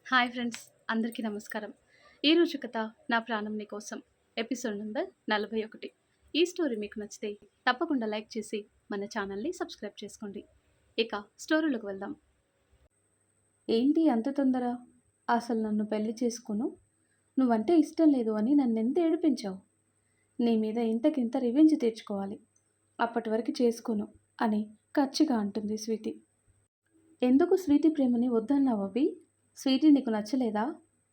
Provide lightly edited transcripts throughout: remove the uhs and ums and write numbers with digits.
Hi friends, అందరికీ నమస్కారం. ఈరోజు కథ నా ప్రాణం నీ కోసం ఎపిసోడ్ నెంబర్ 41. ఈ స్టోరీ మీకు నచ్చితే తప్పకుండా లైక్ చేసి మన ఛానల్ని సబ్స్క్రైబ్ చేసుకోండి. ఇక స్టోరీలోకి వెళ్దాం. ఏంటి అంత తొందర? అసలు నన్ను పెళ్లి చేసుకోను, నువ్వంటే ఇష్టం లేదు అని నన్నెంత ఏడిపించావు. నీ మీద ఇంతకింత రివెంజ్ తీర్చుకోవాలి, అప్పటి వరకు చేసుకోను అని కచ్చిగా అంటుంది స్వీటీ. ఎందుకు స్వీటీ ప్రేమని వద్దన్నావు అభి? స్వీటీ నీకు నచ్చలేదా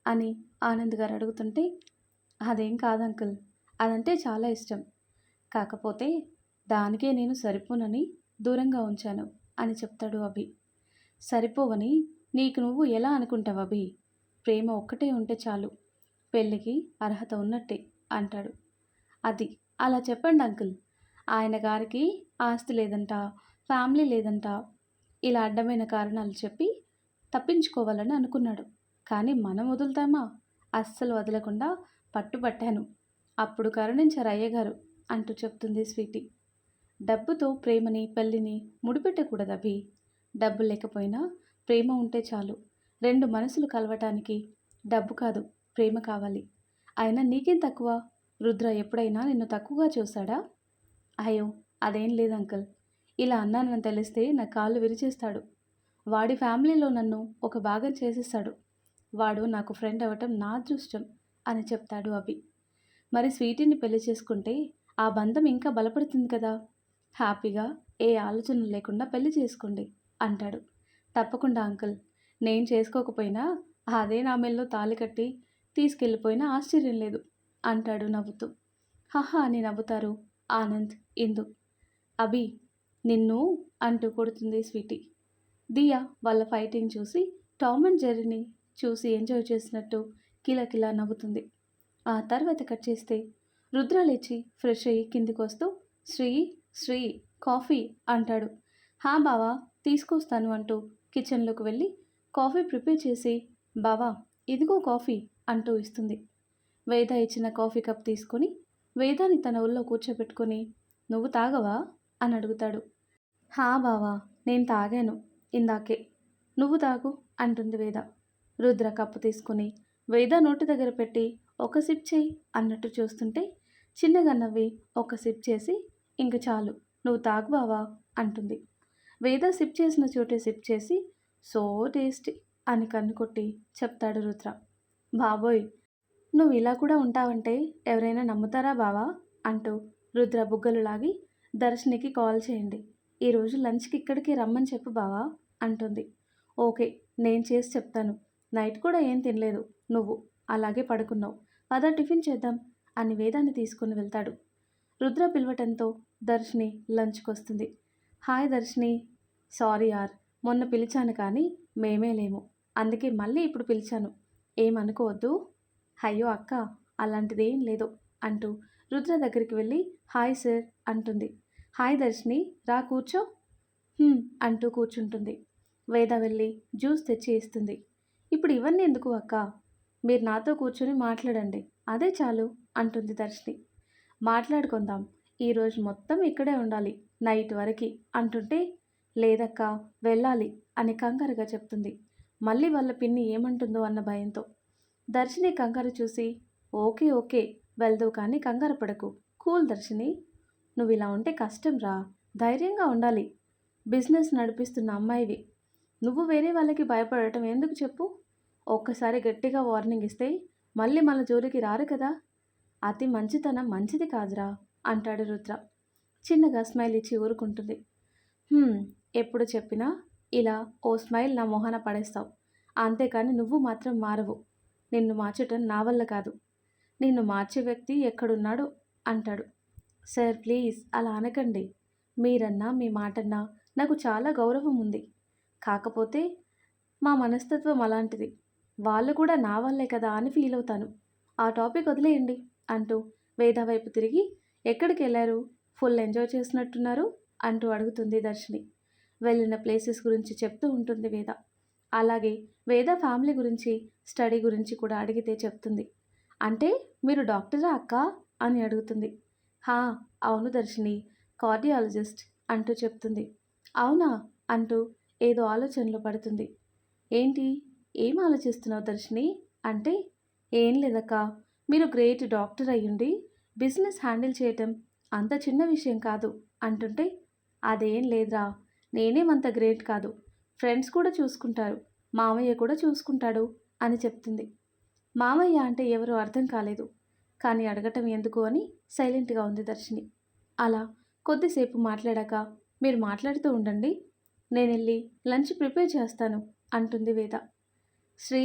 అని ఆనంద్ గారు అడుగుతుంటే, అదేం కాదు అంకుల్, అదంటే చాలా ఇష్టం. కాకపోతే దానికే నేను సరిపోనని దూరంగా ఉంచాను అని చెప్తాడు అభి. సరిపోవని నీకు నువ్వు ఎలా అనుకుంటావు అభి? ప్రేమ ఒక్కటే ఉంటే చాలు, పెళ్ళికి అర్హత ఉన్నట్టే అంటాడు. అది అలా చెప్పండి అంకుల్. ఆయన గారికి ఆస్తి లేదంట, ఫ్యామిలీ లేదంట, ఇలా అడ్డమైన కారణాలు చెప్పి తప్పించుకోవాలని అనుకున్నాడు. కానీ మనం వదులుతామా? అస్సలు వదలకుండా పట్టుబట్టాను. అప్పుడు కరుణించారు అయ్యగారు అంటూ చెప్తుంది స్వీటీ. డబ్బుతో ప్రేమని పెళ్ళిని ముడిపెట్టకూడదు అభి. డబ్బు లేకపోయినా ప్రేమ ఉంటే చాలు. రెండు మనసులు కలవటానికి డబ్బు కాదు, ప్రేమ కావాలి. అయినా నీకేం తక్కువ? రుద్ర ఎప్పుడైనా నిన్ను తక్కువగా చూశాడా? అయ్యో, అదేం లేదు అంకుల్. ఇలా అన్నానని తెలిస్తే నా కాళ్ళు విరిచేస్తాడు. వాడి ఫ్యామిలీలో నన్ను ఒక భాగం చేసేస్తాడు. వాడు నాకు ఫ్రెండ్ అవ్వటం నా అదృష్టం అని చెప్తాడు అభి. మరి స్వీటీని పెళ్లి చేసుకుంటే ఆ బంధం ఇంకా బలపడుతుంది కదా. హ్యాపీగా ఏ ఆలోచన లేకుండా పెళ్లి చేసుకోండి అంటాడు. తప్పకుండా అంకుల్. నేను చేసుకోకపోయినా అదే నా మెల్లో తాళి కట్టి తీసుకెళ్ళిపోయినా ఆశ్చర్యం లేదు అంటాడు నవ్వుతూ. హహా అని నవ్వుతారు ఆనంద్, ఇందు. అభి, నిన్ను అంటూ కొడుతుంది స్వీటీ. దియా వాళ్ళ ఫైటింగ్ చూసి టామ్ అండ్ జెర్రీని చూసి ఎంజాయ్ చేసినట్టు కిలకిలా నవ్వుతుంది. ఆ తర్వాత కట్ చేస్తే రుద్ర లేచి ఫ్రెష్ అయ్యి కిందికి వస్తూ శ్రీ శ్రీ కాఫీ అంటాడు. హా బావా, తీసుకొస్తాను అంటూ కిచెన్లోకి వెళ్ళి కాఫీ ప్రిపేర్ చేసి, బావా ఇదిగో కాఫీ అంటూ ఇస్తుంది. వేద ఇచ్చిన కాఫీ కప్ తీసుకొని వేదాని తన ఒళ్ళో కూర్చోబెట్టుకొని, నువ్వు తాగవా అని అడుగుతాడు. హా బావా, నేను తాగాను ఇందాకే, నువ్వు తాగు అంటుంది వేద. రుద్ర కప్పు తీసుకుని వేద నోటి దగ్గర పెట్టి ఒక సిప్ చేయి అన్నట్టు చూస్తుంటే చిన్నగా నవ్వి ఒక సిప్ చేసి, ఇంక చాలు నువ్వు తాగు బావా అంటుంది. వేద సిప్ చేసిన చోటే సిప్ చేసి, సో టేస్టీ అని కన్ను కొట్టి చెప్తాడు రుద్ర. బాబోయ్, నువ్వు ఇలా కూడా ఉంటావంటే ఎవరైనా నమ్ముతారా బావా అంటూ రుద్ర బుగ్గలు లాగి, దర్శనికి కాల్ చేయండి, ఈరోజు లంచ్కి ఇక్కడికి రమ్మని చెప్పు బావా అంటుంది. ఓకే, నేను చేసి చెప్తాను. నైట్ కూడా ఏం తినలేదు నువ్వు, అలాగే పడుకున్నావు. పద టిఫిన్ చేద్దాం అని వేదాన్ని తీసుకుని వెళ్తాడు. రుద్ర పిలవటంతో దర్శిని లంచ్కి వస్తుంది. హాయ్ దర్శిని, సారీ యార్, మొన్న పిలిచాను కానీ మేమే లేము, అందుకే మళ్ళీ ఇప్పుడు పిలిచాను, ఏమనుకోవద్దు. అయ్యో అక్క, అలాంటిదేం లేదు అంటూ రుద్ర దగ్గరికి వెళ్ళి హాయ్ సార్ అంటుంది. హాయ్ దర్శిని, రా కూర్చో అంటూ కూర్చుంటుంది. వేద వెళ్ళి జ్యూస్ తెచ్చి ఇస్తుంది. ఇప్పుడు ఇవన్నీ ఎందుకు అక్క, మీరు నాతో కూర్చొని మాట్లాడండి, అదే చాలు అంటుంది దర్శిని. మాట్లాడుకుందాం, ఈరోజు మొత్తం ఇక్కడే ఉండాలి నైట్ వరకు అంటుంటే, లేదక్క వెళ్ళాలి అని కంగారుగా చెప్తుంది. మళ్ళీ వాళ్ళ పిన్ని ఏమంటుందో అన్న భయంతో. దర్శిని కంగారు చూసి, ఓకే ఓకే వెళ్దు కానీ కంగారు పడకు, కూల్ దర్శిని, నువ్వు ఇలా ఉంటే కష్టం రా, ధైర్యంగా ఉండాలి. బిజినెస్ నడిపిస్తున్న అమ్మాయివి, నువ్వు వేరే వాళ్ళకి భయపడటం ఎందుకు చెప్పు. ఒక్కసారి గట్టిగా వార్నింగ్ ఇస్తే మళ్ళీ మన జోలికి రారు కదా. అతి మంచితనం మంచిది కాదురా అంటాడు రుద్ర. చిన్నగా స్మైల్ ఇచ్చి ఊరుకుంటుంది. ఎప్పుడు చెప్పినా ఇలా ఓ స్మైల్ నా మొహాన పడేస్తావు, అంతేకాని నువ్వు మాత్రం మారవు. నిన్ను మార్చటం నా వల్ల కాదు, నిన్ను మార్చే వ్యక్తి ఎక్కడున్నాడు అంటాడు. సార్ ప్లీజ్ అలా అనకండి, మీరన్నా మీ మాటన్నా నాకు చాలా గౌరవం ఉంది. కాకపోతే మా మనస్తత్వం అలాంటిది, వాళ్ళు కూడా నా వల్లే కదా అని ఫీల్ అవుతాను. ఆ టాపిక్ వదిలేయండి అంటూ వేద వైపు తిరిగి, ఎక్కడికి వెళ్ళారు, ఫుల్ ఎంజాయ్ చేసినట్టున్నారు అంటూ అడుగుతుంది దర్శిని. వెళ్ళిన ప్లేసెస్ గురించి చెప్తూ ఉంటుంది వేద. అలాగే వేద ఫ్యామిలీ గురించి, స్టడీ గురించి కూడా అడిగితే చెప్తుంది. అంటే మీరు డాక్టరా అక్క అని అడుగుతుంది. హా అవును దర్శిని, కార్డియాలజిస్ట్ అంటూ చెప్తుంది. అవునా అంటూ ఏదో ఆలోచనలో పడుతుంది. ఏంటి ఏం ఆలోచిస్తున్నావు దర్శిని అంటే, ఏం లేదక్క, మీరు గ్రేట్ డాక్టర్ అయ్యుండి బిజినెస్ హ్యాండిల్ చేయటం అంత చిన్న విషయం కాదు అంటుంటే, అదేం లేదురా, నేనేమంత గ్రేట్ కాదు, ఫ్రెండ్స్ కూడా చూసుకుంటారు, మామయ్య కూడా చూసుకుంటాడు అని చెప్తుంది. మామయ్య అంటే ఎవరో అర్థం కాలేదు, కానీ అడగటం ఎందుకు అని సైలెంట్గా ఉంది దర్శిని. అలా కొద్దిసేపు మాట్లాడాక, మీరు మాట్లాడుతూ ఉండండి, నేను వెళ్ళి లంచ్ ప్రిపేర్ చేస్తాను అంటుంది వేద. శ్రీ,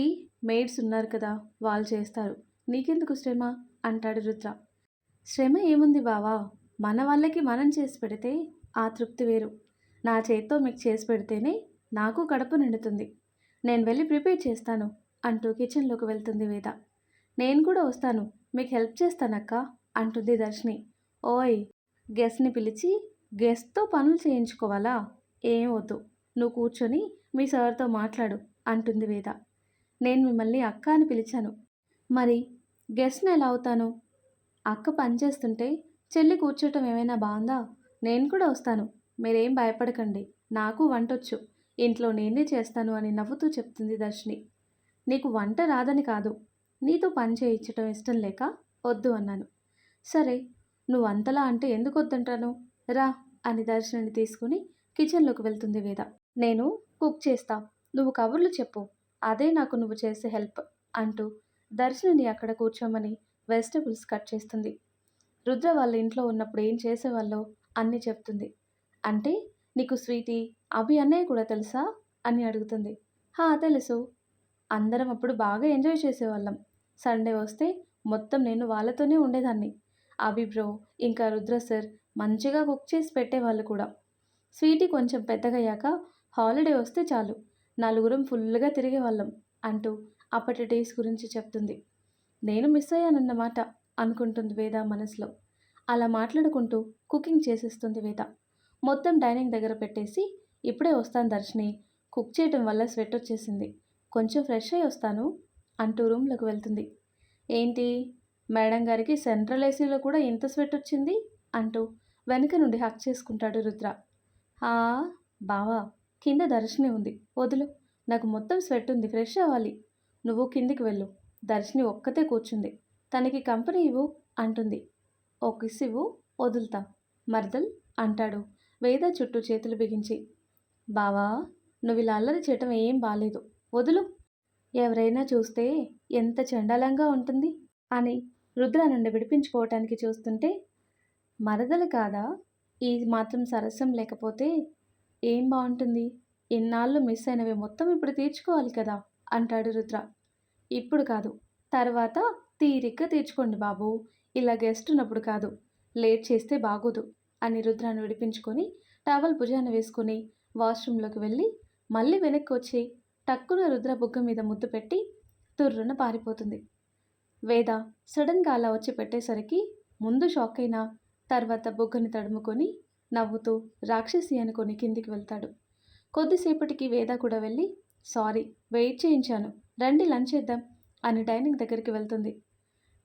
మేడ్స్ ఉన్నారు కదా, వాళ్ళు చేస్తారు, నీకెందుకు శ్రమ అంటాడు రుద్ర. శ్రమ ఏముంది బావా, మన వాళ్ళకి మనం చేసి పెడితే ఆ తృప్తి వేరు. నా చేత్తో మీకు చేసి పెడితేనే నాకు కడుపు నిండుతుంది. నేను వెళ్ళి ప్రిపేర్ చేస్తాను అంటూ కిచెన్లోకి వెళ్తుంది వేద. నేను కూడా వస్తాను, మీకు హెల్ప్ చేస్తానక్క అంటుంది దర్శిని. ఓయ్, గెస్ట్ని పిలిచి గెస్ట్తో పనులు చేయించుకోవాలా? ఏం వద్దు, నువ్వు కూర్చొని మీ సార్తో మాట్లాడు అంటుంది వేద. నేను మిమ్మల్ని అక్క అని పిలిచాను, మరి గెస్ట్ని ఎలా అవుతాను? అక్క పనిచేస్తుంటే చెల్లి కూర్చోటం ఏమైనా బాగుందా? నేను కూడా వస్తాను, మీరేం భయపడకండి, నాకు వంటొచ్చు, ఇంట్లో నేనే చేస్తాను అని నవ్వుతూ చెప్తుంది దర్శిని. నీకు వంట రాదని కాదు, నీతో పని చేయించటం ఇష్టం లేక వద్దు అన్నాను. సరే, నువ్వు అంతలా అంటే ఎందుకు వద్దంటాను, రా అని దర్శిని తీసుకుని కిచెన్లోకి వెళ్తుంది వేద. నేను కుక్ చేస్తా, నువ్వు కబుర్లు చెప్పు, అదే నాకు నువ్వు చేసే హెల్ప్ అంటూ దర్శిని అక్కడ కూర్చోమని వెజిటబుల్స్ కట్ చేస్తుంది. రుద్ర వాళ్ళ ఇంట్లో ఉన్నప్పుడు ఏం చేసేవాళ్ళో అన్నీ చెప్తుంది. అంటే నీకు స్వీటీ, అభి అన్నయ్య కూడా తెలుసా అని అడుగుతుంది. హా, తెలుసు, అందరం అప్పుడు బాగా ఎంజాయ్ చేసేవాళ్ళం. సండే వస్తే మొత్తం నేను వాళ్ళతోనే ఉండేదాన్ని. అభి బ్రో ఇంకా రుద్ర సార్ మంచిగా కుక్ చేసి పెట్టేవాళ్ళు కూడా. స్వీటీ కొంచెం పెద్దగయ్యాక హాలిడే వస్తే చాలు నలుగురం ఫుల్గా తిరిగేవాళ్ళం అంటూ అప్పటి డేస్ గురించి చెప్తుంది. నేను మిస్ అయ్యానన్నమాట అనుకుంటుంది వేద మనసులో. అలా మాట్లాడుకుంటూ కుకింగ్ చేసేస్తుంది వేద. మొత్తం డైనింగ్ దగ్గర పెట్టేసి, ఇప్పుడే వస్తాను దర్శిని, కుక్ చేయటం వల్ల స్వెట్ వచ్చేసింది, కొంచెం ఫ్రెష్ అయ్యి వస్తాను అంటూ రూమ్లోకి వెళ్తుంది. ఏంటి, మేడం గారికి సెంట్రల్ ఏసీలో కూడా ఇంత స్వెట్ వచ్చింది అంటూ వెనక నుండి హక్ చేసుకుంటాడు రుద్ర. ఆ, బావా, కింద దర్శిని ఉంది, వదులు, నాకు మొత్తం స్వెట్ ఉంది, ఫ్రెష్ అవ్వాలి, నువ్వు కిందికి వెళ్ళు, దర్శిని ఒక్కతే కూర్చుంది, తనకి కంపెనీ ఇవ్వు అంటుంది. ఓ కిస్ ఇవ్వు, వదులుతా మర్దల్ అంటాడు వేద చుట్టూ చేతులు బిగించి. బావా, నువ్వు ఇలా అల్లరి చేయటం ఏం బాలేదు, వదులు, ఎవరైనా చూస్తే ఎంత చండాలంగా ఉంటుంది అని రుద్ర నుండి విడిపించుకోవటానికి చూస్తుంటే, మరదలు కాదా, ఈ మాత్రం సరసం లేకపోతే ఏం బాగుంటుంది, ఇన్నాళ్ళు మిస్ అయినవి మొత్తం ఇప్పుడు తీర్చుకోవాలి కదా అంటాడు రుద్ర. ఇప్పుడు కాదు, తర్వాత తీరిగ్గా తీర్చుకోండి బాబు, ఇలా గెస్ట్ ఉన్నప్పుడు కాదు, లేట్ చేస్తే బాగోదు అని రుద్రాన్ని విడిపించుకొని టవల్ భుజాన వేసుకుని వాష్రూమ్లోకి వెళ్ళి మళ్ళీ వెనక్కి వచ్చి టక్కున రుద్ర బుగ్గ మీద ముద్దు పెట్టి తుర్రున పారిపోతుంది. వేద సడన్గా అలా వచ్చి పెట్టేసరికి ముందు షాక్ అయినా తర్వాత బుగ్గని తడుముకొని నవ్వుతూ రాక్షసి అనుకొని కిందికి వెళ్తాడు. కొద్దిసేపటికి వేద కూడా వెళ్ళి, సారీ వెయిట్ చేయించాను, రండి లంచ్ చేద్దాం అని డైనింగ్ దగ్గరికి వెళ్తుంది.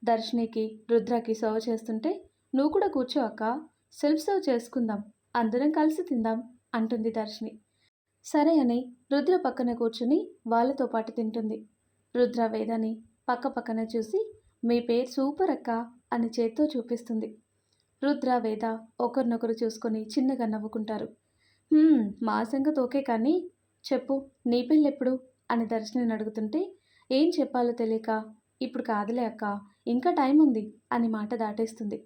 దర్శినికి రుద్రకి సర్వ్ చేస్తుంటే, నువ్వు కూడా కూర్చో అక్క, సెల్ఫ్ సర్వ్ చేసుకుందాం, అందరం కలిసి తిందాం అంటుంది దర్శిని. సరే అని రుద్ర పక్కన కూర్చుని వాళ్ళతో పాటు తింటుంది. రుద్ర వేదని పక్క పక్కన చూసి, మీ పేరు సూపర్ అక్క అని చేత్తో చూపిస్తుంది. రుద్ర వేద ఒకరినొకరు చూసుకొని చిన్నగా నవ్వుకుంటారు. మా సంగతి ఓకే, కానీ చెప్పు, నీ పెళ్ళెప్పుడు అని దర్శిని అడుగుతుంటే, ఏం చెప్పాలో తెలియక, ఇప్పుడు కాదులే అక్క, ఇంకా టైం ఉంది అని మాట దాటేస్తుంది.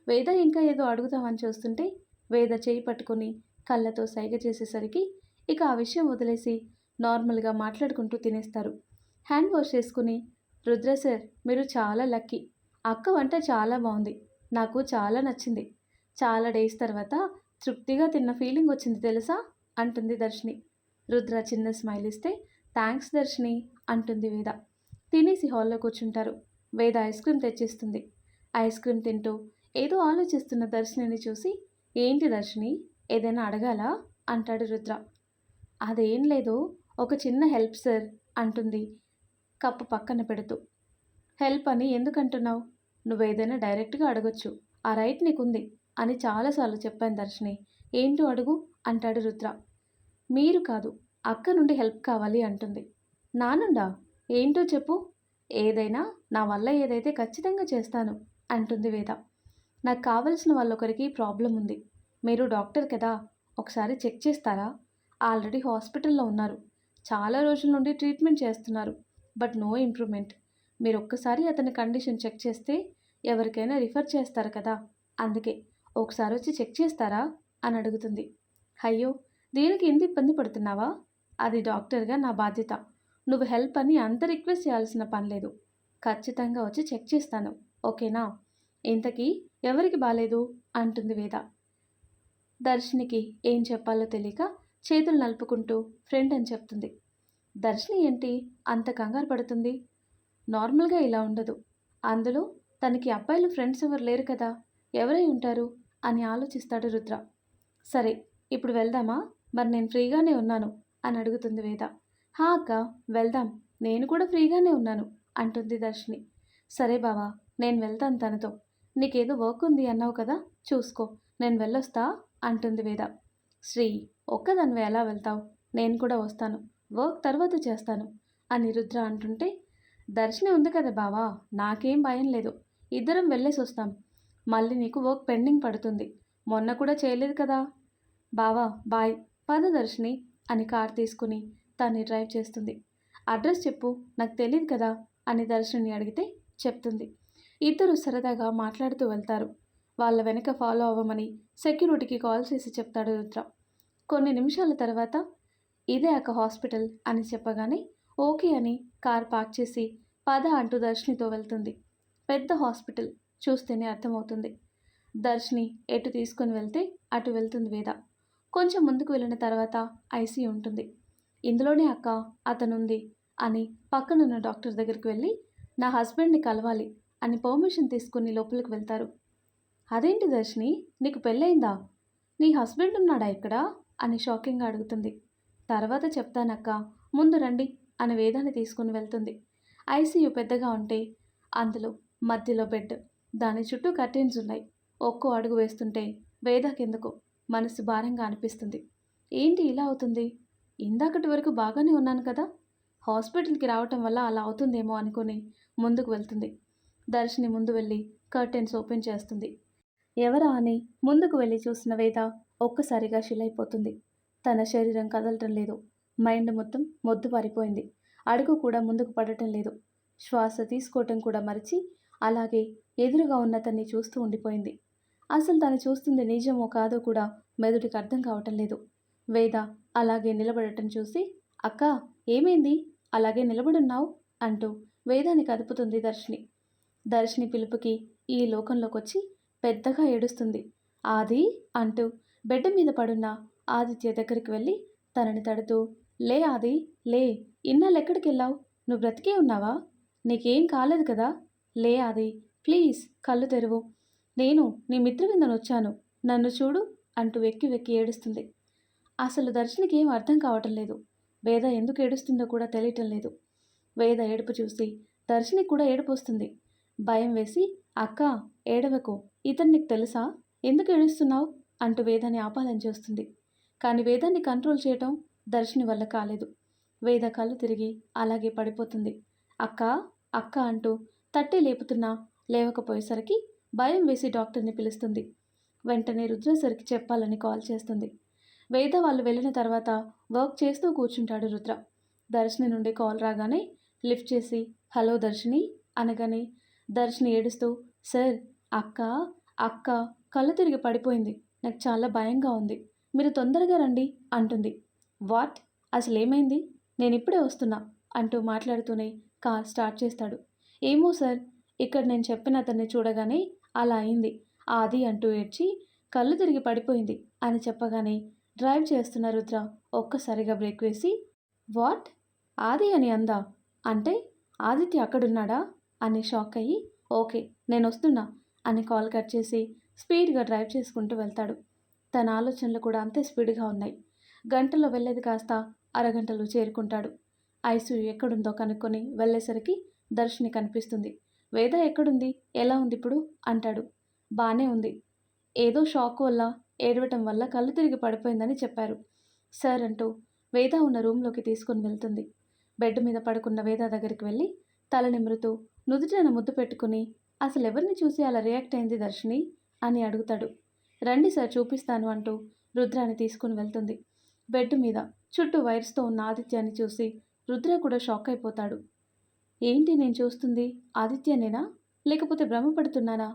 వేద ఇంకా ఏదో అడుగుదామని చూస్తుంటే వేద చేయి పట్టుకొని కళ్ళతో సైగ చేసేసరికి ఇక ఆ విషయం వదిలేసి నార్మల్గా మాట్లాడుకుంటూ తినేస్తారు. హ్యాండ్ వాష్ చేసుకుని, రుద్ర సార్ మీరు చాలా లక్కీ, అక్క వంట చాలా బాగుంది, నాకు చాలా నచ్చింది, చాలా డేస్ తర్వాత తృప్తిగా తిన్న ఫీలింగ్ వచ్చింది తెలుసా అంటుంది దర్శిని. రుద్ర చిన్న స్మైల్ ఇస్తే, థ్యాంక్స్ దర్శిని అంటుంది వేద. తినేసి హాల్లో కూర్చుంటారు. వేద ఐస్ క్రీమ్ తెచ్చిస్తుంది. ఐస్ క్రీమ్ తింటూ ఏదో ఆలోచిస్తున్న దర్శినిని చూసి, ఏంటి దర్శిని, ఏదైనా అడగాలా అంటాడు రుద్ర. అదేం లేదు, ఒక చిన్న హెల్ప్ సార్ అంటుంది కప్పు పక్కన పెడుతూ. హెల్ప్ అని ఎందుకంటున్నావు, నువ్వేదైనా డైరెక్ట్గా అడగొచ్చు, ఆ రైట్ నీకుంది అని చాలాసార్లు చెప్పాను దర్శిని, ఏంటో అడుగు అంటాడు రుద్ర. మీరు కాదు, అక్క నుండి హెల్ప్ కావాలి అంటుంది. నానుండా? ఏంటో చెప్పు. ఏదైనా నా వల్ల ఏదైతే ఖచ్చితంగా చేస్తాను అంటుంది వేద. నాకు కావలసిన వాళ్ళొకరికి ప్రాబ్లం ఉంది. మీరు డాక్టర్ కదా, ఒకసారి చెక్ చేస్తారా? ఆల్రెడీ హాస్పిటల్లో ఉన్నారు. చాలా రోజుల నుండి ట్రీట్మెంట్ చేస్తున్నారు. But no improvement. మీరు ఒక్కసారి అతని కండిషన్ చెక్ చేస్తే ఎవరికైనా రిఫర్ చేస్తారు కదా, అందుకే ఒకసారి వచ్చి చెక్ చేస్తారా అని అడుగుతుంది. అయ్యో, దీనికి ఇంత ఇబ్బంది పడుతున్నావా? అది డాక్టర్గా నా బాధ్యత. నువ్వు హెల్ప్ అని అంత రిక్వెస్ట్ చేయాల్సిన పని లేదు. ఖచ్చితంగా వచ్చి చెక్ చేస్తాను, ఓకేనా? ఇంతకీ ఎవరికి బాలేదు అంటుంది వేద. దర్శినికి ఏం చెప్పాలో తెలియక చేతులు నలుపుకుంటూ ఫ్రెండ్ అని చెప్తుంది. దర్శిని ఏంటి అంత కంగారు పడుతుంది? నార్మల్గా ఇలా ఉండదు. అందులో తనకి అబ్బాయిలు ఫ్రెండ్స్ ఎవరు లేరు కదా, ఎవరై ఉంటారు అని ఆలోచిస్తాడు రుద్ర. సరే, ఇప్పుడు వెళ్దామా? మరి నేను ఫ్రీగానే ఉన్నాను అని అడుగుతుంది వేద. హా అక్క, వెళ్దాం, నేను కూడా ఫ్రీగానే ఉన్నాను అంటుంది దర్శిని. సరే బావా, నేను వెళ్తాను తనతో. నీకేదో వర్క్ ఉంది అన్నావు కదా, చూసుకో, నేను వెళ్ళొస్తా అంటుంది వేద. శ్రీ, ఒక్కదానివే ఎలా వెళ్తావు? నేను కూడా వస్తాను, వర్క్ తర్వాత చేస్తాను అని రుద్ర అంటుంటే, దర్శిని ఉంది కదా బావా, నాకేం భయం లేదు, ఇద్దరం వెళ్ళేసి వస్తాం. మళ్ళీ నీకు వర్క్ పెండింగ్ పడుతుంది, మొన్న కూడా చేయలేదు కదా. బావా బాయ్, పద దర్శిని అని కార్ తీసుకుని తన్ని డ్రైవ్ చేస్తుంది. అడ్రస్ చెప్పు, నాకు తెలియదు కదా అని దర్శిని అడిగితే చెప్తుంది. ఇద్దరు సరదాగా మాట్లాడుతూ వెళ్తారు. వాళ్ళ వెనక ఫాలో అవ్వమని సెక్యూరిటీకి కాల్ చేసి చెప్తాడు రుద్ర. కొన్ని నిమిషాల తర్వాత ఇదే ఒక హాస్పిటల్ అని చెప్పగానే ఓకే అని కార్ పార్క్ చేసి పద అంటూ దర్శినితో వెళ్తుంది. పెద్ద హాస్పిటల్, చూస్తేనే అర్థమవుతుంది. దర్శిని ఎటు తీసుకుని వెళ్తే అటు వెళ్తుంది వేద. కొంచెం ముందుకు వెళ్ళిన తర్వాత ఐసీ ఉంటుంది. ఇందులోనే అక్క అతనుంది అని పక్కనున్న డాక్టర్ దగ్గరికి వెళ్ళి నా హస్బెండ్ని కలవాలి అని పర్మిషన్ తీసుకుని లోపలికి వెళ్తారు. అదేంటి దర్శిని, నీకు పెళ్ళయిందా? నీ హస్బెండ్ ఉన్నాడా ఇక్కడ అని షాకింగ్గా అడుగుతుంది. తర్వాత చెప్తానక్క, ముందు రండి అని వేదాన్ని తీసుకుని వెళ్తుంది. ఐసీయూ పెద్దగా ఉంటే అందులో మధ్యలో బెడ్, దాని చుట్టూ కర్టెన్స్ ఉన్నాయి. ఒక్కో అడుగు వేస్తుంటే వేదాకెందుకు మనసు భారంగా అనిపిస్తుంది. ఏంటి ఇలా అవుతుంది? ఇందాకటి వరకు బాగానే ఉన్నాను కదా. హాస్పిటల్కి రావటం వల్ల అలా అవుతుందేమో అనుకుని ముందుకు వెళ్తుంది. దర్శిని ముందు వెళ్ళి కర్టెన్స్ ఓపెన్ చేస్తుంది. ఎవరా అని ముందుకు వెళ్ళి చూసిన వేద ఒక్కసారిగా షిలైపోతుంది. తన శరీరం కదలటం లేదు. మైండ్ మొత్తం మొద్దుపారిపోయింది. అడుగు కూడా ముందుకు పడటం లేదు. శ్వాస తీసుకోవటం కూడా మరిచి అలాగే ఎదురుగా ఉన్న తన్ని చూస్తూ ఉండిపోయింది. అసలు తను చూస్తుంది నిజమో కాదో కూడా మెదడుకి అర్థం కావటం లేదు. వేద అలాగే నిలబడటం చూసి, అక్క ఏమైంది అలాగే నిలబడున్నావు అంటూ వేదాన్ని కదుపుతుంది దర్శిని. దర్శిని పిలుపుకి ఈ లోకంలోకి వచ్చి పెద్దగా ఏడుస్తుంది. ఆది అంటూ బెడ్ మీద పడున్న ఆదిత్య దగ్గరికి వెళ్ళి తనని తడుతూ, లే ఆది లే, ఇన్నాళ్ళు ఎక్కడికి వెళ్ళావు? నువ్వు బ్రతికే ఉన్నావా? నీకేం కాలేదు కదా? లే ఆది, ప్లీజ్ కళ్ళు తెరువు, నేను నీ మిత్రవిందను వచ్చాను, నన్ను చూడు అంటూ వెక్కి వెక్కి ఏడుస్తుంది. అసలు దర్శనికి ఏం అర్థం కావటం లేదు. వేద ఎందుకు ఏడుస్తుందో కూడా తెలియటం లేదు. వేద ఏడుపు చూసి దర్శినికి కూడా ఏడుపు వస్తుంది. భయం వేసి, అక్క ఏడవకు, ఇతను నీకు తెలుసా, ఎందుకు ఏడుస్తున్నావు అంటూ వేదాన్ని ఆపాలని చూస్తుంది. కానీ వేదాన్ని కంట్రోల్ చేయటం దర్శిని వల్ల కాలేదు. వేద కళ్ళు తిరిగి అలాగే పడిపోతుంది. అక్క అక్క అంటూ తట్టి లేపుతున్నా లేవకపోయేసరికి భయం వేసి డాక్టర్ని పిలుస్తుంది. వెంటనే రుద్ర చెప్పాలని కాల్ చేస్తుంది. వేద వాళ్ళు వెళ్ళిన తర్వాత వర్క్ చేస్తూ కూర్చుంటాడు రుద్ర. దర్శిని నుండి కాల్ రాగానే లిఫ్ట్ చేసి హలో దర్శిని అనగానే దర్శిని ఏడుస్తూ, సార్ అక్క అక్క కళ్ళు తిరిగి పడిపోయింది, నాకు చాలా భయంగా ఉంది, మీరు తొందరగా రండి అంటుంది. వాట్, అసలు ఏమైంది? నేను ఇప్పుడే వస్తున్నా అంటూ మాట్లాడుతూనే కార్ స్టార్ట్ చేస్తాడు. ఏమో సార్, ఇక్కడ నేను చెప్పిన అతన్ని చూడగానే అలా అయింది, ఆది అంటూ ఏడ్చి కళ్ళు తిరిగి పడిపోయింది అని చెప్పగానే డ్రైవ్ చేస్తున్న రుద్ర ఒక్కసారిగా బ్రేక్ వేసి, వాట్, ఆది అని అందా? అంటే ఆదిత్య అక్కడున్నాడా అని షాక్ అయ్యి, ఓకే నేను వస్తున్నా అని కాల్ కట్ చేసి స్పీడ్గా డ్రైవ్ చేసుకుంటూ వెళ్తాడు. తన ఆలోచనలు కూడా అంతే స్పీడ్గా ఉన్నాయి. గంటలో వెళ్ళేది కాస్త అరగంటలో చేరుకుంటాడు. ఐసీయూ ఎక్కడుందో కనుక్కొని వెళ్ళేసరికి దర్శిని కనిపిస్తుంది. వేద ఎక్కడుంది, ఎలా ఉంది ఇప్పుడు అంటాడు. బానే ఉంది, ఏదో షాక్ వల్ల ఏడవటం వల్ల కళ్ళు తిరిగి పడిపోయిందని చెప్పారు సార్ అంటూ వేద ఉన్న రూమ్లోకి తీసుకొని వెళ్తుంది. బెడ్ మీద పడుకున్న వేద దగ్గరికి వెళ్ళి తల నిమురుతూ నుదుటిన ముద్దు పెట్టుకుని, అసలు ఎవరిని చూసి అలా రియాక్ట్ అయింది దర్శిని అని అడుగుతాడు. రండి సార్ చూపిస్తాను అంటూ రుద్రాని తీసుకుని వెళ్తుంది. బెడ్ మీద చుట్టూ వైర్స్తో ఉన్న ఆదిత్యాన్ని చూసి రుద్ర కూడా షాక్ అయిపోతాడు. ఏంటి నేను చూస్తుంది ఆదిత్యనేనా, లేకపోతే భ్రమపడుతున్నానా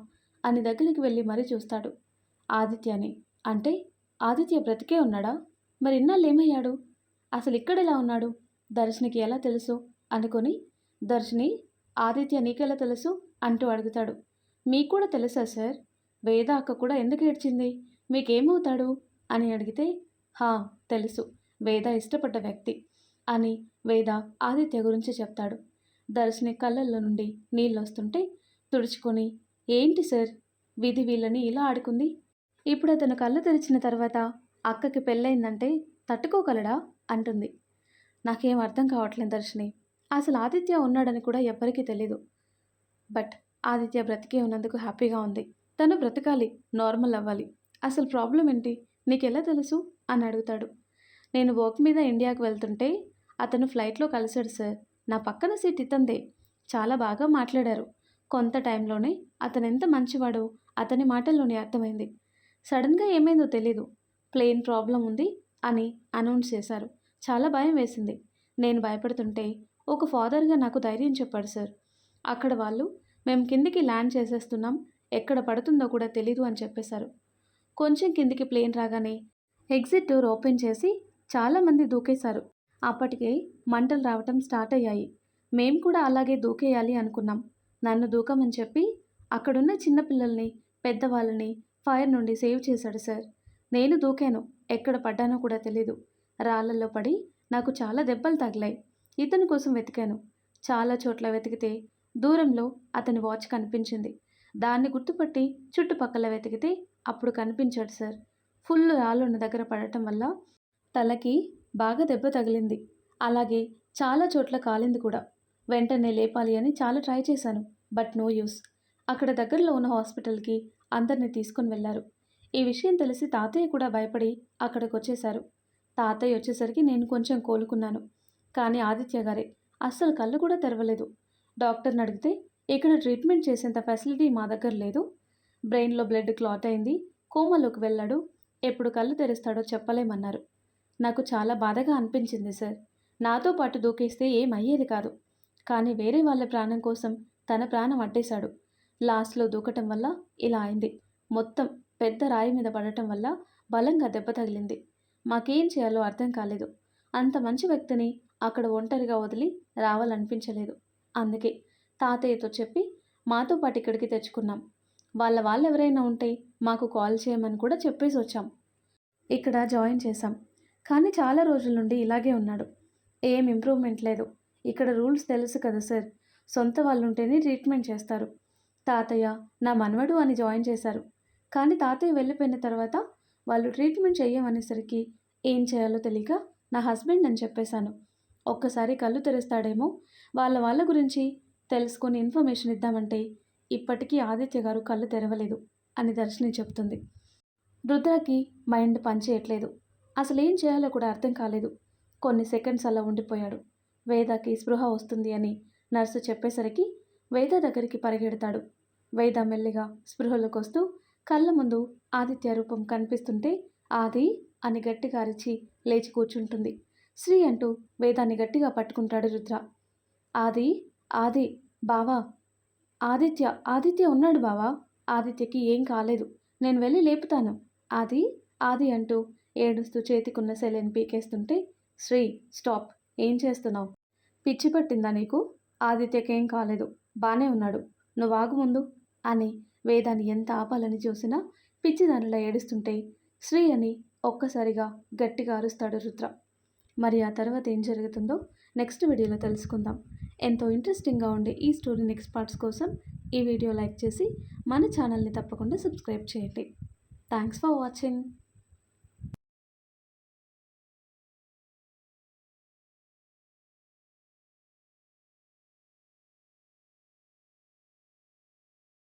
అని దగ్గరికి వెళ్ళి మరీ చూస్తాడు. ఆదిత్యని అంటే ఆదిత్య బ్రతికే ఉన్నాడా? మరి ఇన్నాళ్ళు ఏమయ్యాడు? అసలు ఇక్కడెలా ఉన్నాడు? దర్శనికి ఎలా తెలుసు అనుకొని, దర్శిని ఆదిత్య నీకెలా తెలుసు అంటూ అడుగుతాడు. మీకు కూడా తెలుసా సార్? వేద అక్క కూడా ఎందుకు ఏడ్చింది? మీకేమవుతాడు అని అడిగితే, హా తెలుసు, వేద ఇష్టపడ్డ వ్యక్తి అని వేద ఆదిత్య గురించి చెప్తాడు. దర్శిని కళ్ళల్లో నుండి నీళ్ళు వస్తుంటే తుడుచుకొని, ఏంటి సార్ విధి వీళ్ళని ఇలా ఆడుకుంది? ఇప్పుడు అతను కళ్ళు తెరిచిన తర్వాత అక్కకి పెళ్ళయిందంటే తట్టుకోగలడా అంటుంది. నాకేం అర్థం కావట్లేదు దర్శిని. అసలు ఆదిత్య ఉన్నాడని కూడా ఎవ్వరికీ తెలీదు. బట్ ఆదిత్య బ్రతికే ఉన్నందుకు హ్యాపీగా ఉంది. తను బ్రతకాలి, నార్మల్ అవ్వాలి. అసలు ప్రాబ్లం ఏంటి, నీకెలా తెలుసు అని అడుగుతాడు. నేను వర్క్ మీద ఇండియాకు వెళ్తుంటే అతను ఫ్లైట్లో కలిశాడు సార్. నా పక్కన సీట్ ఇతందే. చాలా బాగా మాట్లాడారు. కొంత టైంలోనే అతను ఎంత మంచివాడో అతని మాటల్లోనే అర్థమైంది. సడన్గా ఏమైందో తెలీదు, ప్లేన్ ప్రాబ్లం ఉంది అని అనౌన్స్ చేశారు. చాలా భయం వేసింది. నేను భయపడుతుంటే ఒక ఫాదర్గా నాకు ధైర్యం చెప్పాడు సార్. అక్కడ వాళ్ళు మేము కిందికి ల్యాండ్ చేసేస్తున్నాం, ఎక్కడ పడుతుందో కూడా తెలీదు అని చెప్పేశారు. కొంచెం కిందికి ప్లేన్ రాగానే ఎగ్జిట్ డోర్ ఓపెన్ చేసి చాలామంది దూకేశారు. అప్పటికే మంటలు రావటం స్టార్ట్ అయ్యాయి. మేము కూడా అలాగే దూకేయాలి అనుకున్నాం. నన్ను దూకమని చెప్పి అక్కడున్న చిన్నపిల్లల్ని పెద్దవాళ్ళని ఫైర్ నుండి సేవ్ చేశాడు సార్. నేను దూకాను, ఎక్కడ పడ్డానో కూడా తెలీదు. రాళ్ళల్లో పడి నాకు చాలా దెబ్బలు తగిలాయి. ఇతని కోసం వెతికాను. చాలా చోట్ల వెతికితే దూరంలో అతని వాచ్ కనిపించింది. దాన్ని గుర్తుపట్టి చుట్టుపక్కల వెతికితే అప్పుడు కనిపించాడు సార్. ఫుల్ రాళ్ళున్న దగ్గర పడటం వల్ల తలకి బాగా దెబ్బ తగిలింది. అలాగే చాలా చోట్ల కాలింది కూడా. వెంటనే లేపాలి అని చాలా ట్రై చేశాను, బట్ నో యూస్. అక్కడ దగ్గరలో ఉన్న హాస్పిటల్కి అందరినీ తీసుకుని వెళ్ళారు. ఈ విషయం తెలిసి తాతయ్య కూడా భయపడి అక్కడికి వచ్చేశారు. తాతయ్య వచ్చేసరికి నేను కొంచెం కోలుకున్నాను. కానీ ఆదిత్య గారే అస్సలు కళ్ళు కూడా తెరవలేదు. డాక్టర్ని అడిగితే ఇక్కడ ట్రీట్మెంట్ చేసేంత ఫెసిలిటీ మా దగ్గర లేదు. బ్రెయిన్లో బ్లడ్ క్లాట్ అయింది, కోమాలోకి వెళ్ళాడు, ఎప్పుడు కళ్ళు తెరుస్తాడో చెప్పలేమన్నారు. నాకు చాలా బాధగా అనిపించింది సార్. నాతో పాటు దూకేస్తే ఏమయ్యేది కాదు. కానీ వేరే వాళ్ళ ప్రాణం కోసం తన ప్రాణం అడ్డేశాడు. లాస్ట్లో దూకటం వల్ల ఇలా అయింది. మొత్తం పెద్ద రాయి మీద పడటం వల్ల బలంగా దెబ్బ తగిలింది. మాకేం చేయాలో అర్థం కాలేదు. అంత మంచి వ్యక్తిని అక్కడ ఒంటరిగా వదిలి రావాలనిపించలేదు. అందుకే తాతయ్యతో చెప్పి మాతో పాటు ఇక్కడికి తెచ్చుకున్నాం. వాళ్ళు ఎవరైనా ఉంటే మాకు కాల్ చేయమని కూడా చెప్పేసి వచ్చాం. ఇక్కడ జాయిన్ చేశాం. కానీ చాలా రోజుల నుండి ఇలాగే ఉన్నాడు. ఏం ఇంప్రూవ్మెంట్ లేదు. ఇక్కడ రూల్స్ తెలుసు కదా సార్, సొంత వాళ్ళు ఉంటేనే ట్రీట్మెంట్ చేస్తారు. తాతయ్య నా మనవడు అని జాయిన్ చేశారు. కానీ తాతయ్య వెళ్ళిపోయిన తర్వాత వాళ్ళు ట్రీట్మెంట్ చెయ్యమనేసరికి ఏం చేయాలో తెలియక నా హస్బెండ్ అని చెప్పేశాను. ఒక్కసారి కళ్ళు తెరుస్తాడేమో, వాళ్ళ గురించి తెలుసుకొని ఇన్ఫర్మేషన్ ఇద్దామంటే ఇప్పటికీ ఆదిత్య గారు కళ్ళు తెరవలేదు అని దర్శిని చెప్తుంది. రుద్రకి మైండ్ పనిచేయట్లేదు. అసలు ఏం చేయాలో కూడా అర్థం కాలేదు. కొన్ని సెకండ్స్ అలా ఉండిపోయాడు. వేదకి స్పృహ వస్తుంది అని నర్సు చెప్పేసరికి వేద దగ్గరికి పరిగెడతాడు. వేద మెల్లిగా స్పృహలోకి వస్తూ కళ్ళ ముందు ఆదిత్య రూపం కనిపిస్తుంటే ఆది అని గట్టిగా అరిచి లేచి కూర్చుంటుంది. శ్రీ అంటూ వేదాన్ని గట్టిగా పట్టుకుంటాడు రుద్ర. ఆది ఆది బావా, ఆదిత్య ఉన్నాడు బావా, ఆదిత్యకి ఏం కాలేదు, నేను వెళ్ళి లేపుతాను ఆది ఆది అంటూ ఏడుస్తూ చేతికున్న సెలైన్ పీకేస్తుంటే, శ్రీ స్టాప్, ఏం చేస్తున్నావు? పిచ్చి పట్టిందా నీకు? ఆదిత్యకేం కాలేదు, బానే ఉన్నాడు, నువ్వు ఆగు ముందు అని వేదాన్ని ఎంత ఆపాలని చూసినా పిచ్చిదానిలా ఏడుస్తుంటే శ్రీ అని ఒక్కసారిగా గట్టిగా అరుస్తాడు రుద్ర. మరి ఆ తర్వాత ఏం జరుగుతుందో నెక్స్ట్ వీడియోలో తెలుసుకుందాం. ఎంతో ఇంట్రెస్టింగ్గా ఉండే ఈ స్టోరీ నెక్స్ట్ పార్ట్స్ కోసం ఈ వీడియో లైక్ చేసి మన ఛానల్ని తప్పకుండా సబ్స్క్రైబ్ చేయండి. Thanks for watching.